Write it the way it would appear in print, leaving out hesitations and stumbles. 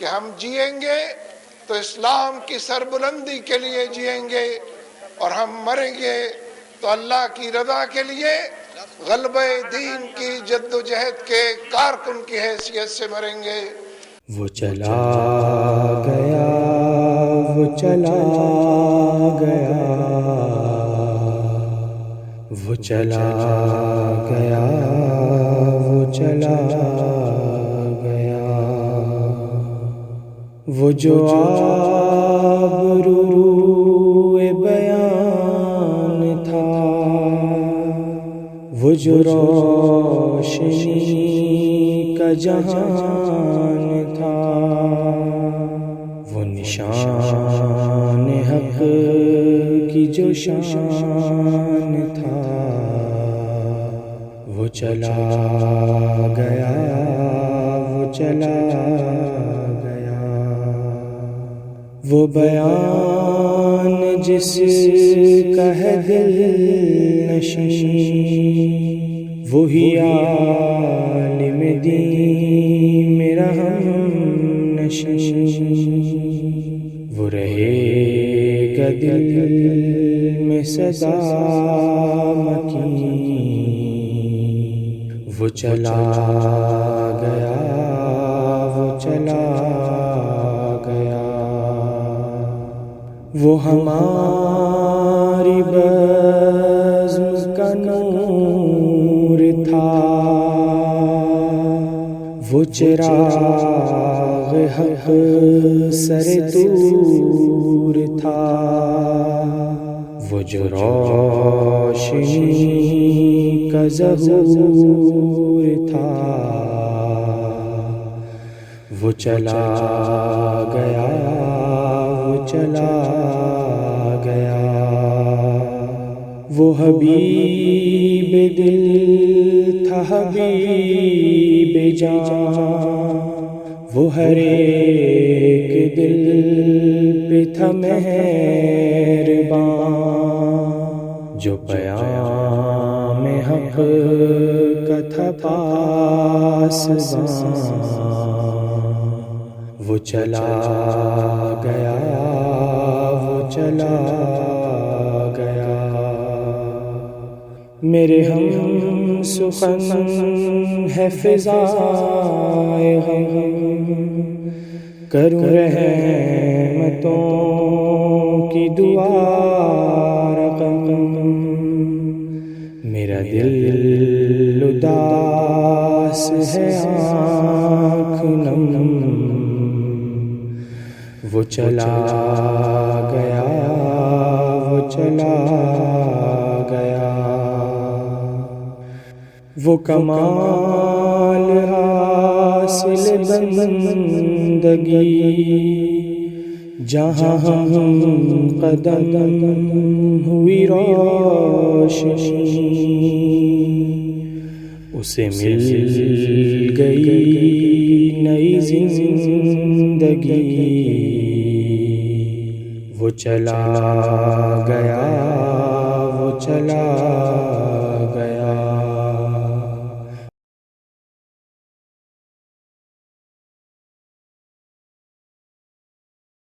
کہ ہم جئیں گے تو اسلام کی سربلندی کے لیے جئیں گے، اور ہم مریں گے تو اللہ کی رضا کے لیے غلبہ دین کی جد و جہد کے کارکن کی حیثیت سے مریں گے۔ وہ چلا گیا، وہ چلا گیا، وہ چلا گیا، وہ چلا گیا، وہ جو آبروئے بیان تھا، وہ جو روشنی کا جہان تھا، وہ نشان حق کی جو شان تھا، وہ چلا گیا، وہ چلا گیا، وہ بیان جس کا ہے دل نشین، وہی عالم دین میرا ہم نشین، وہ رہے گا دل میں سدا مکین، وہ چلا گیا، وہ چلا گیا، وہ ہماری بزم کا نور تھا، وہ چراغ حق سر طور تھا، وہ جو روشنی کا ظہور تھا، وہ چلا گیا، وہ چلا گیا، وہ حبیب دل تھا، حبیب جان، وہ ہر ایک دل پہ تھا مہربان، جو پیام حق کا تھا پاسبان، وہ چلا گیا، وہ چلا گیا، میرے ہم سخن ہے فضائے غم، کروں رحمتوں کی دعا رقم، میرا دل اداس ہے آنکھ نم، وہ چلا گیا، وہ چلا گیا، وہ کمال حاصل بندگی جہاں ہم قدم ہوئی روشنی، اسے مل گئی نئی زندگی، وہ چلا گیا، وہ چلا